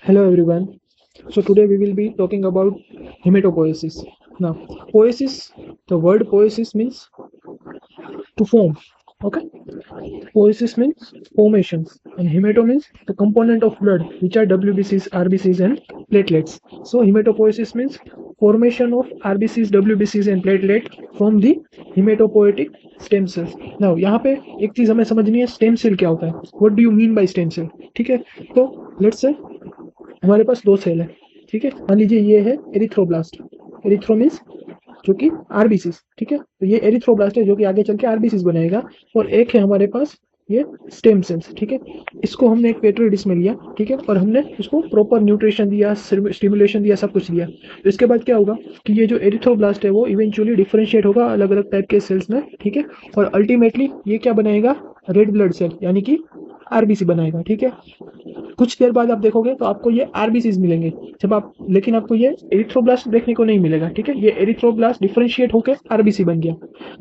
Hello everyone. So today we will be talking about hematopoiesis. Now, poiesis, the word poiesis means to form. Okay, poiesis means formations, and hemato means the component of blood, which are WBCs, RBCs, and platelets. So hematopoiesis means formation of RBCs, WBCs, and platelet from the hematopoietic stem cells. Now यहाँ पे एक चीज हमें समझनी है, stem cell क्या होता है. What do you mean by stem cell? ठीक है, तो लेट्स से हमारे पास दो सेल है. ठीक है, मान लीजिए ये है एरिथ्रोब्लास्ट. एरिथ्रो मीन्स जो कि आरबीसीस. ठीक है, तो ये एरिथ्रोब्लास्ट है जो कि आगे चल के आरबीसीस बनाएगा. और एक है हमारे पास ये स्टेम सेल्स. ठीक है, इसको हमने एक पेट्री डिश में लिया. ठीक है, और हमने उसको प्रॉपर न्यूट्रिशन दिया, स्टिमुलेशन दिया, सब कुछ दिया. तो इसके बाद क्या होगा कि ये जो एरिथ्रोब्लास्ट है वो इवेंचुअली डिफरेंशिएट होगा अलग अलग टाइप के सेल्स में. ठीक है, और अल्टीमेटली ये क्या बनाएगा, रेड ब्लड सेल यानी कि आरबीसी बनाएगा. ठीक है, कुछ देर बाद आप देखोगे तो आपको ये आरबीसीज मिलेंगे जब आप, लेकिन आपको ये एरिथ्रोब्लास्ट देखने को नहीं मिलेगा. ठीक है, ये एरिथ्रोब्लास्ट डिफरेंशिएट होकर आरबीसी बन गया.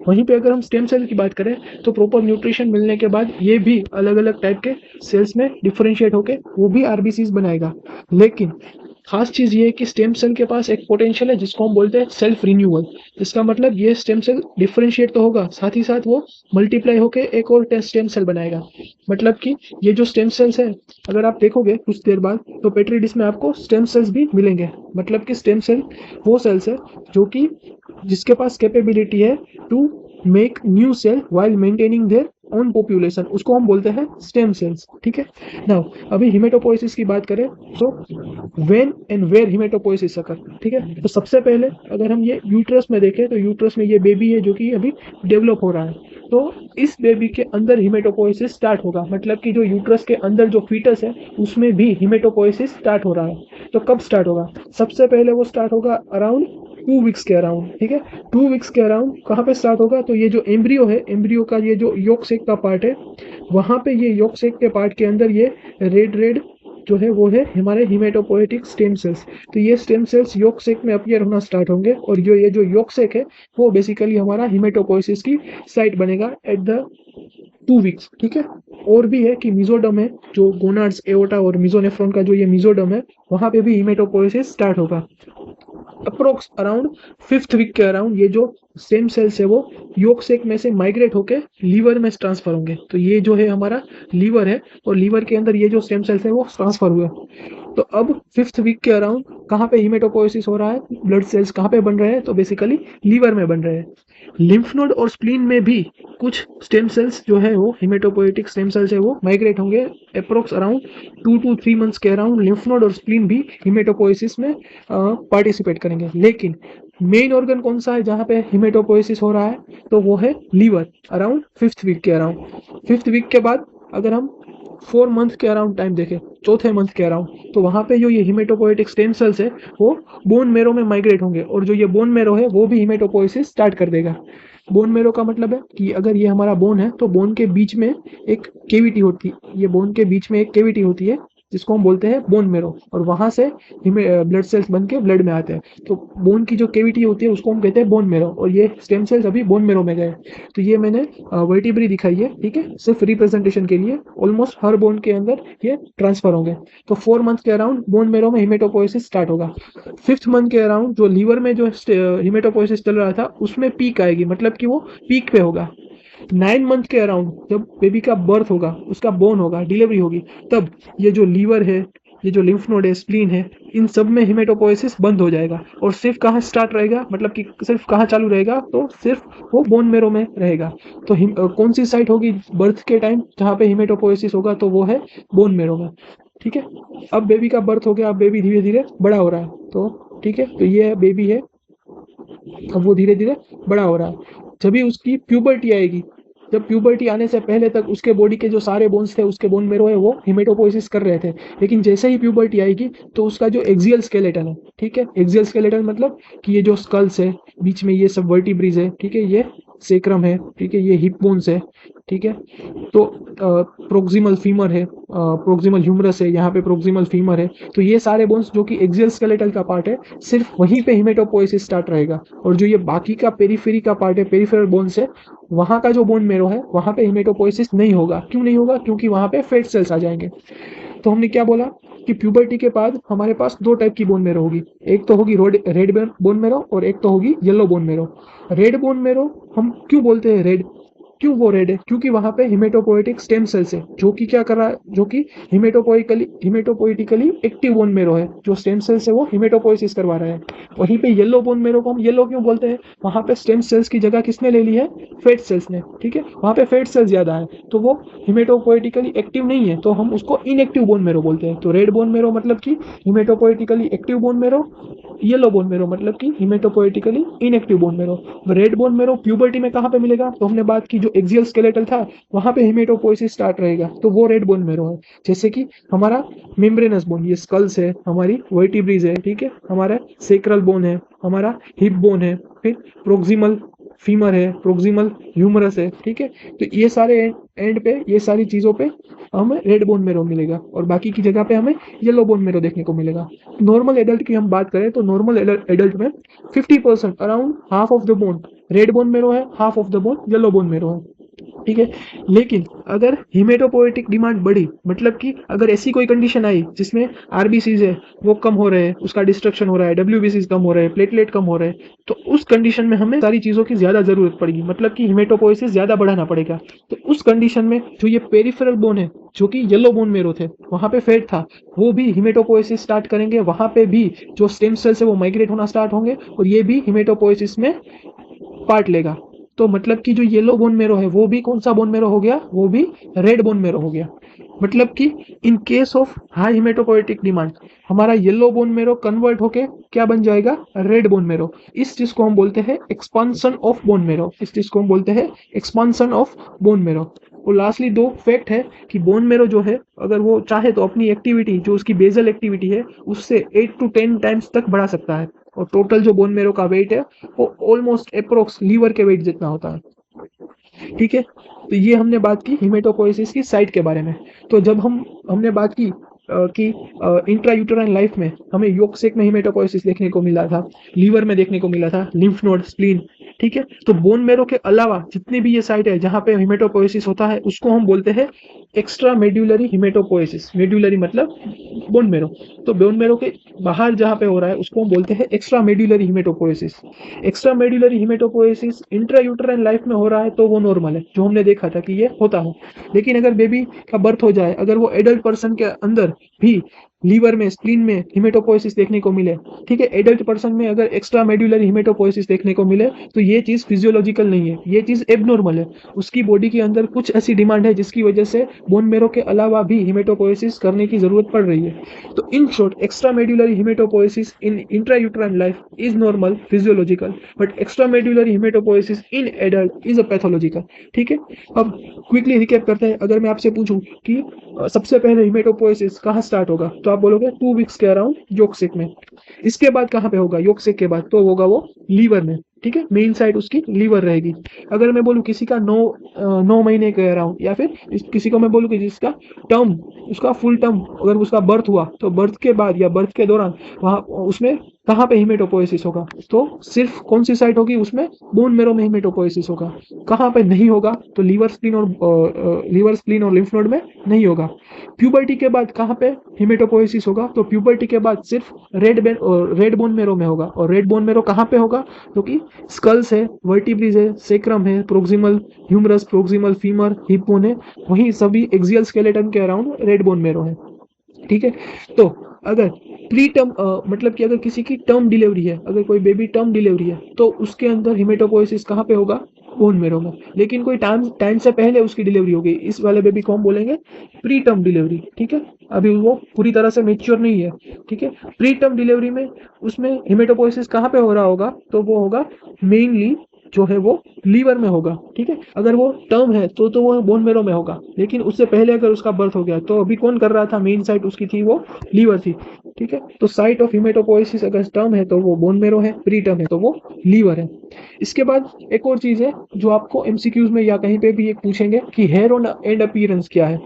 वहीं पे अगर हम स्टेम सेल की बात करें तो प्रॉपर न्यूट्रिशन मिलने के बाद ये भी अलग अलग टाइप के सेल्स में डिफरेंशिएट होकर वो भी आरबीसीज बनाएगा. लेकिन खास चीज ये है कि स्टेम सेल के पास एक पोटेंशियल है जिसको हम बोलते हैं सेल्फ रिन्यूअल. इसका मतलब ये स्टेम सेल डिफरेंशिएट तो होगा, साथ ही साथ वो मल्टीप्लाई होकर एक और स्टेम सेल बनाएगा. मतलब कि ये जो स्टेम सेल्स है, अगर आप देखोगे कुछ देर बाद तो पेट्री डिश में आपको स्टेम सेल्स भी मिलेंगे. मतलब कि स्टेम सेल वो सेल्स है जो कि जिसके पास कैपेबिलिटी है to make new cell while maintaining their own population, उसको हम बोलते हैं स्टेम सेल्स. ठीक है, नाउ अभी हिमेटोपोइसिस की बात करें तो व्हेन एंड वेयर हिमेटोपोइसिस अकर. ठीक है, तो सबसे पहले अगर हम ये यूट्रस में देखें तो यूट्रस में ये बेबी है जो कि अभी डेवलप हो रहा है. तो इस बेबी के अंदर हिमेटोपोइसिस स्टार्ट होगा. मतलब कि जो यूट्रस के अंदर जो फीटस है उसमें भी हिमेटोपोइसिस स्टार्ट हो रहा है. तो कब स्टार्ट होगा, सबसे पहले वो स्टार्ट होगा अराउंड 2 वीक्स के अराउंड. ठीक है, 2 वीक्स के अराउंड कहाँ पे स्टार्ट होगा, तो ये जो एम्ब्रियो है, एम्ब्रियो का ये जो योक सेक का पार्ट है, वहां पे ये योक सेक के पार्ट के अंदर ये रेड रेड जो है वो है हमारे हिमेटोपोएटिक स्टेम सेल्स. तो ये स्टेम सेल्स योक सेक में अपीयर होना स्टार्ट होंगे और ये जो योक सेक है वो बेसिकली हमारा हिमेटोपोइसिस की साइट बनेगा एट द 2 वीक्स. ठीक है, और भी है कि मिजोडम है, जो गोनाड्स, एओर्टा और मिजोनेफ्रॉन का जो ये मिजोडम है, वहां पे भी हिमेटोपोइसिस स्टार्ट होगा. अप्रोक्स अराउंड 5th वीक के अराउंड ये जो स्टेम सेल्स है वो योक सेक में से माइग्रेट होके लीवर में ट्रांसफर होंगे. तो ये जो है हमारा लीवर है और लीवर के अंदर ये जो स्टेम सेल्स है वो ट्रांसफर हुए. तो अब 5th वीक के अराउंड कहाँ पे हिमेटोपोइसिस हो रहा है, ब्लड सेल्स कहाँ पे बन रहे हैं, तो बेसिकली लीवर में बन रहे हैं. लिम्फ नोड और स्प्लीन में भी कुछ स्टेम सेल्स जो है वो हिमेटोपोएटिक स्टेम सेल्स है वो माइग्रेट होंगे. अप्रोक्स अराउंड 2 to 3 मंथ्स के अराउंड लिम्फ नोड और स्प्लीन भी हिमेटोपोइसिस में पार्टिसिपेट करेंगे. लेकिन मेन ऑर्गन कौन सा है जहाँ पे हिमेटोपोइसिस हो रहा है, तो वो है लीवर. अराउंड 5th वीक के अराउंड. 5th वीक के बाद अगर हम 4 मंथ के अराउंड टाइम देखें, चौथे मंथ के अराउंड, तो वहां पे जो ये हिमेटोपोएटिक स्टेम सेल्स है वो बोन मेरो में माइग्रेट होंगे और जो ये बोन मेरो है वो भी हिमेटोपोइसिस स्टार्ट कर देगा. बोन मेरो का मतलब है कि अगर ये हमारा बोन है तो बोन के बीच में एक केविटी होती है, ये बोन के बीच में एक केविटी होती है जिसको हम बोलते हैं बोन मेरो, और वहां से ब्लड सेल्स बन के ब्लड में आते हैं. तो बोन की जो केविटी होती है उसको हम कहते हैं बोन मेरो, और ये स्टेम सेल्स अभी बोन मेरो में गए. तो ये मैंने वर्टिब्री दिखाई है. ठीक है, सिर्फ रिप्रेजेंटेशन के लिए. ऑलमोस्ट हर बोन के अंदर ये ट्रांसफर होंगे. तो 4 मंथ के अराउंड बोन मेरो में हिमेटोपोइसिस स्टार्ट होगा. 5th मंथ के अराउंड जो लीवर में जो हिमेटोपोइसिस चल रहा था उसमें पीक आएगी, मतलब कि वो पीक पे होगा. 9 मंथ के अराउंड जब बेबी का बर्थ होगा, उसका बोर्न होगा, डिलीवरी होगी, तब ये जो लीवर है, ये जो लिम्फ नोड है, स्प्लीन है, इन सब में हिमेटोपोइसिस बंद हो जाएगा. और सिर्फ कहाँ स्टार्ट रहेगा, मतलब कि सिर्फ कहाँ चालू रहेगा, तो सिर्फ वो बोन मेरो में रहेगा. तो कौन सी साइट होगी बर्थ के टाइम जहाँ पे हिमेटोपोइसिस होगा, तो वो है बोन मेरो में. ठीक है, अब बेबी का बर्थ हो गया, अब बेबी धीरे धीरे बड़ा हो रहा है. तो ठीक है, तो ये बेबी है, अब वो धीरे धीरे बड़ा हो रहा है. जब भी उसकी प्यूबर्टी आएगी, जब प्यूबर्टी आने से पहले तक उसके बॉडी के जो सारे बोन्स थे, उसके बोन मेरो है, वो हिमेटोपोइसिस कर रहे थे. लेकिन जैसे ही प्यूबर्टी आएगी तो उसका जो एक्सियल स्केलेटन है, ठीक है, एक्सियल स्केलेटन मतलब कि ये जो स्कल्स है, बीच में ये सब वर्टिब्रीज है, ठीक है, ये सेक्रम है, ठीक है, ये हिप बोन्स है, ठीक है, तो प्रोक्सिमल फीमर है, प्रोक्सिमल ह्यूमरस है, यहाँ पे प्रोक्सिमल फीमर है. तो ये सारे बोन्स जो कि एक्सियल स्केलेटल का पार्ट है, सिर्फ वहीं पे हिमेटोपोइसिस स्टार्ट रहेगा. और जो ये बाकी का पेरिफेरी का पार्ट है, पेरिफेरल बोन्स है, वहां का जो बोन मेरो है वहां पे हिमेटोपोइसिस नहीं होगा. क्यों नहीं होगा, क्योंकि वहां पे फेट सेल्स आ जाएंगे. तो हमने क्या बोला कि प्यूबर्टी के बाद हमारे पास दो टाइप की बोन मेरो होगी, एक तो होगी रेड बोन मेरो और एक तो होगी yellow bone marrow. Red bone मेरो हम क्यों बोलते हैं रेड, क्यों वो रेड है, क्योंकि वहां पे हिमेटोपोएटिक स्टेम सेल्स है जो कि क्या कर रहा है, जो कि हिमेटोपोइटिकली एक्टिव बोन मेरो है, जो स्टेम सेल्स है वो हिमेटोपोइसिस करवा रहा है। वहीं पे येलो बोन मेरो को हम येलो क्यों बोलते हैं, वहां पे स्टेम सेल्स की जगह किसने ले ली है, फेट सेल्स ने, ठीक है, वहां पे फेट सेल्स ज्यादा है तो वो हिमेटोपोइटिकली एक्टिव नहीं है, तो हम उसको इनएक्टिव बोन मेरो बोलते हैं। तो रेड बोन मेरो मतलब कि haematopoietically active bone marrow, yellow bone marrow मतलब कि haematopoietically inactive bone marrow. Red bone marrow puberty में कहाँ पे मिलेगा, तो हमने बात की जो एक्सियल स्केलेटल था वहां पे हिमेटोपोइसिस स्टार्ट रहेगा, तो वो रेड बोन मेरो है। जैसे कि हमारा मेम्ब्रेनस बोन, ये स्कल्स है, हमारी वर्टिब्रीज है, ठीक है, हमारा सेक्रल बोन है, हमारा हिप बोन है, फिर प्रोक्सिमल फीमर है, प्रोक्सिमल ह्यूमरस है, ठीक है। तो ये सारे एंड पे, ये सारी चीजों पे हमें रेड बोन मेरो मिलेगा और बाकी की जगह पे हमें येलो बोन मेरो देखने को मिलेगा। नॉर्मल एडल्ट की हम बात करें तो नॉर्मल एडल्ट में 50% around half of the bone red bone marrow है, half of the bone yellow bone marrow है, ठीक है। लेकिन अगर हिमेटोपोएटिक डिमांड बढ़ी, मतलब कि अगर ऐसी कोई कंडीशन आई जिसमें आरबीसीज है वो कम हो रहे हैं, उसका डिस्ट्रक्शन हो रहा है, डब्ल्यूबीसीज कम हो रहे हैं, प्लेटलेट कम हो रहे हैं, तो उस कंडीशन में हमें सारी चीजों की ज्यादा जरूरत पड़ेगी, मतलब कि हिमेटोपोइसिस ज्यादा बढ़ाना पड़ेगा। तो उस कंडीशन में जो ये पेरिफेरल बोन है, जो कि येलो बोन मेरो थे, वहां पे फैट था, वो भी हिमेटोपोइसिस स्टार्ट करेंगे, वहां पे भी जो स्टेम सेल्स है वो माइग्रेट होना स्टार्ट होंगे और ये भी हिमेटोपोइसिस में पार्ट लेगा। तो मतलब कि जो येलो बोन मेरो है वो भी कौन सा बोन मेरो हो गया, वो भी रेड बोन मेरो हो गया। मतलब कि in case of high haematopoietic demand हमारा येलो बोन मेरो कन्वर्ट होके क्या बन जाएगा, रेड बोन मेरो। इस चीज को हम बोलते हैं एक्सपांसन ऑफ बोन मेरो, इस चीज को हम बोलते हैं एक्सपांसन ऑफ बोन मेरो। और लास्टली दो फैक्ट है कि बोन मेरो जो है अगर वो चाहे तो अपनी एक्टिविटी, जो उसकी बेजल एक्टिविटी है, उससे 8 to 10 टाइम्स तक बढ़ा सकता है और टोटल जो बोन मेरो का वेट है वो ऑलमोस्ट अप्रोक्स लीवर के वेट जितना होता है, ठीक है। तो ये हमने बात की हिमेटोपोइसिस की साइट के बारे में। तो जब हमने बात की कि इंट्रायूटेराइन लाइफ में हमें योक सेक में हिमेटोपोइसिस देखने को मिला था, लीवर में देखने को मिला था, लिम्फ नोड, स्प्लीन, ठीक है। तो बोन मेरो के अलावा जितनी भी ये साइट है जहाँ पे हिमेटोपोइसिस होता है उसको हम बोलते हैं एक्स्ट्रा मेड्यूलरी हिमेटोपोइसिस। मेड्यूलरी मतलब बोन मेरो, तो बोन मेरो के बाहर जहाँ पे हो रहा है उसको हम बोलते हैं extra medullary haematopoiesis. Extra medullary haematopoiesis intrauterine life में हो रहा है तो वो नॉर्मल है, जो हमने देखा था कि ये होता है। लेकिन अगर बेबी का बर्थ हो जाए, अगर वो एडल्ट पर्सन के अंदर भी लीवर में, स्प्लीन में हिमेटोपोइसिस देखने को मिले, ठीक है, एडल्ट पर्सन में अगर एक्स्ट्रा मेड्यूलरी हिमेटोपोइसिस देखने को मिले तो ये चीज फिजियोलॉजिकल नहीं है, ये चीज एबनॉर्मल है। उसकी बॉडी के अंदर कुछ ऐसी डिमांड है जिसकी वजह से बोन मेरो के अलावा भी हिमेटोपोइसिस करने की जरूरत पड़ रही है। तो in short extra medullary haematopoiesis in intrauterine life is normal physiological, but extra medullary haematopoiesis in adult is a pathological, ठीक है। अब क्विकली रिकैप करते हैं। अगर मैं आपसे पूछूं कि सबसे पहले हिमेटोपोइसिस कहाँ स्टार्ट होगा, तो आप बोलोगे 2 वीक्स के अराउंड योक में। इसके बाद कहाँ पे होगा, योक के बाद तो होगा वो लीवर में, ठीक है, मेन साइड उसकी लीवर रहेगी। अगर मैं बोलूँ किसी का 9 महीने के अराउंड, या फिर किसी को मैं बोलूँ कि जिसका टर्म, उसका फुल टर्म अगर उसका बर्थ हुआ तो बर्थ के बाद या बर्थ के दौरान वहाँ उसमें कहाँ पे हिमेटोपोइसिस होगा, तो सिर्फ कौन सी साइट होगी उसमें, बोन मेरो में हिमेटोपोइसिस होगा। कहाँ पे नहीं होगा, तो लीवर स्प्लीन और लिम्फ नोड में नहीं होगा। प्यूबर्टी के बाद कहाँ पे हिमेटोपोइसिस होगा, तो प्यूबर्टी के बाद सिर्फ रेड बोन मेरो में होगा। और रेड बोन मेरो कहाँ पे होगा, क्योंकि स्कल्स है, वर्टिब्रीज है, सेक्रम है, proximal humerus, proximal femur, hip bone है, वही सभी एक्सियल स्केलेटन के अराउंड रेड बोन मेरो है, ठीक है। तो अगर प्री टर्म मतलब कि अगर किसी की टर्म डिलीवरी है, अगर कोई बेबी टर्म डिलीवरी है तो उसके अंदर हिमेटोपोइसिस कहाँ पे होगा, बोन मेरो में। लेकिन कोई टाइम से पहले उसकी डिलीवरी हो गई, इस वाले बेबी को हम बोलेंगे प्री टर्म डिलीवरी, ठीक है। अभी वो पूरी तरह से मेच्योर नहीं है, ठीक है। प्री टर्म डिलीवरी में उसमें हिमेटोपोइसिस कहाँ पे हो रहा होगा, तो वो होगा मेनली जो है वो लीवर में होगा, ठीक है। अगर वो टर्म है तो वो बोन मेरो में होगा। लेकिन उससे पहले अगर उसका बर्थ हो गया तो अभी कौन कर रहा था, मेन साइट उसकी थी वो लीवर थी, ठीक है। तो साइट ऑफ हिमेटोपोइसिस अगर टर्म है तो वो बोन मेरो है, प्री टर्म है तो वो लीवर है। इसके बाद एक और चीज है जो आपको एमसीक्यूज में या कहीं पे भी एक पूछेंगे कि हेयर ऑन एंड अपीयरेंस क्या है।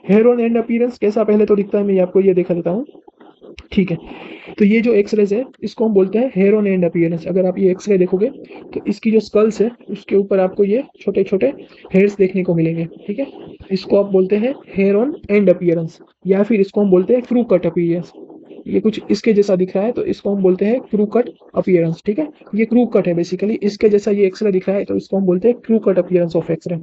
हेयर ऑन एंड अपीयरेंस कैसा पहले तो दिखता है, मैं आपको ये दिखा देता हूँ। ठीक है, तो ये जो एक्सरेज है इसको हम बोलते हैं हेयर ऑन एंड अपीयरेंस। अगर आप ये एक्सरे देखोगे तो इसकी जो स्कल्स है उसके ऊपर आपको ये छोटे छोटे हेयर्स देखने को मिलेंगे। ठीक है, इसको आप बोलते हैं हेयर ऑन एंड अपीयरेंस, या फिर इसको हम बोलते हैं क्रू कट अपीयरेंस। ये कुछ इसके जैसा दिख रहा है तो इसको हम बोलते हैं क्रू कट अपीयरेंस। ठीक है, ये क्रू कट है बेसिकली, इसके जैसा ये एक्सरे दिख रहा है तो इसको हम बोलते हैं crew cut appearance of x-ray.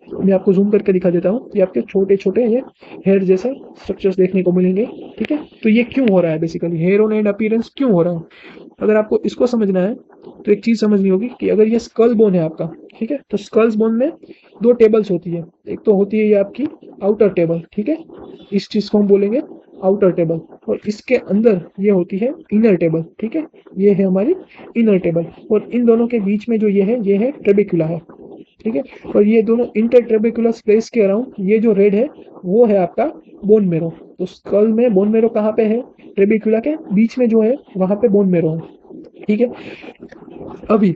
मैं आपको जूम करके दिखा देता हूँ, ये आपके छोटे छोटे ये हेयर जैसे स्ट्रक्चर्स देखने को मिलेंगे। ठीक है, तो ये क्यों हो रहा है, basically hair on end appearance क्यों हो रहा है। अगर आपको इसको समझना है तो एक चीज समझनी होगी कि अगर ये स्कल बोन है आपका, ठीक है, तो स्कल्स बोन में दो टेबल्स होती है। एक तो होती है ये आपकी आउटर टेबल, ठीक है, इस चीज को हम बोलेंगे आउटर टेबल, और इसके अंदर ये होती है इनर टेबल। ठीक है, ये है हमारी इनर टेबल, और इन दोनों के बीच में जो ये है ट्रेबेक्युला है। ठीक है, और ये दोनों इंटरट्रेबेकुलर स्पेस के अराउंड ये जो रेड है वो है आपका बोन मेरो। तो स्कल में बोन मेरो कहाँ पे है, ट्रेबेकुला के बीच में जो है वहां पे बोन मेरो है। ठीक है, अभी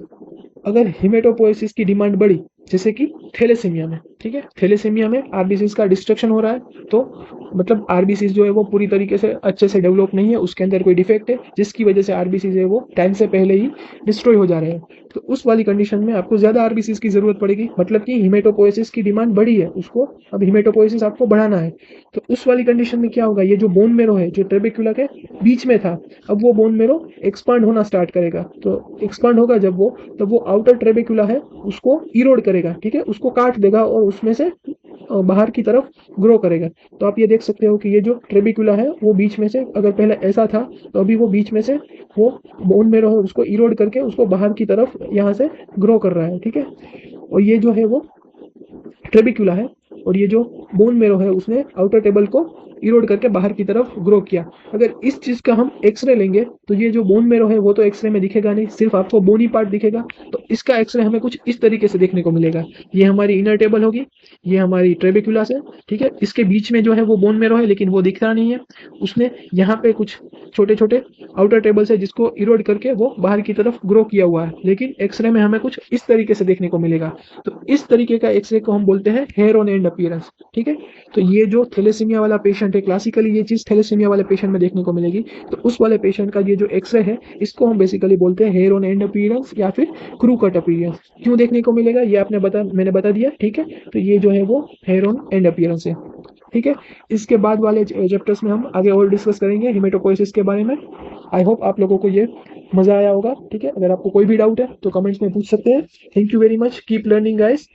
अगर हिमेटोपोएसिस की डिमांड बढ़ी, जैसे कि थैलेसीमिया में, ठीक है, थैलेसीमिया में आरबीसीज का डिस्ट्रक्शन हो रहा है, तो मतलब आरबीसीज जो है वो पूरी तरीके से अच्छे से डेवलप नहीं है, उसके अंदर कोई डिफेक्ट है जिसकी वजह से आरबीसीज है वो टाइम से पहले ही डिस्ट्रॉय हो जा रहे हैं। तो उस वाली कंडीशन में आपको ज्यादा आरबीसीज की जरूरत पड़ेगी, मतलब कि हिमेटोपोएसिस की डिमांड बढ़ी है, उसको अब हिमेटोपोएसिस आपको बढ़ाना है। तो उस वाली कंडीशन में क्या होगा, ये जो बोन मेरो है जो ट्रेबेक्युला के बीच में था, अब वो बोन मेरो एक्सपांड होना स्टार्ट करेगा। तो एक्सपांड होगा जब वो, तब वो आउटर ट्रेबेक्युला है उसको इरोड करेगा। ठीक है, उसको काट देगा और उसमें से बाहर की तरफ ग्रो करेगा। तो आप ये देख सकते हो कि ये जो ट्रेबिकुला है वो बीच में से, अगर पहले ऐसा था तो अभी वो बीच में से वो बोन मेरो है उसको इरोड करके उसको बाहर की तरफ यहाँ से ग्रो कर रहा है। ठीक है, और ये जो है वो ट्रेबिकुला है, और ये जो बोन मेरो है उसने आउटर टेबल को इरोड करके बाहर की तरफ ग्रो किया। अगर इस चीज का हम एक्सरे लेंगे तो ये जो बोन मेरो है वो तो एक्सरे में दिखेगा नहीं, सिर्फ आपको बोनी पार्ट दिखेगा। तो इसका एक्सरे हमें कुछ इस तरीके से देखने को मिलेगा। ये हमारी इनर टेबल होगी, ये हमारी ट्रेबिकुलस है। ठीक है, इसके बीच में जो है वो बोन मेरो है लेकिन वो दिखता नहीं है, उसने यहाँ पे कुछ छोटे छोटे आउटर टेबल से जिसको इरोड करके वो बाहर की तरफ ग्रो किया हुआ है, लेकिन एक्सरे में हमें कुछ इस तरीके से देखने को मिलेगा। तो इस तरीके का एक्सरे को हम बोलते हैं हेयर ऑन एंड अपीयरेंस। ठीक है, तो ये जो थैलेसीमिया वाला पेशेंट है, क्लासिकली ये चीज थैलेसीमिया वाले पेशेंट में देखने को मिलेगी। तो उस वाले पेशेंट का ये जो एक्सरे है इसको हम बेसिकली बोलते हैं हेयर ऑन एंड अपीयरेंस या फिर क्रू कट अपीयरेंस। क्यों देखने को मिलेगा ये मैंने बता दिया। ठीक है, तो ये जो है वो हेयर ऑन एंड अपीयरेंस है। ठीक है, इसके बाद वाले चैप्टर्स में हम आगे और डिस्कस करेंगे हिमेटोपोएसिस के बारे में। आई होप आप लोगों को ये मजा आया होगा। ठीक है, अगर आपको कोई भी डाउट है तो कमेंट्स में पूछ सकते हैं। Thank you very much, keep learning guys.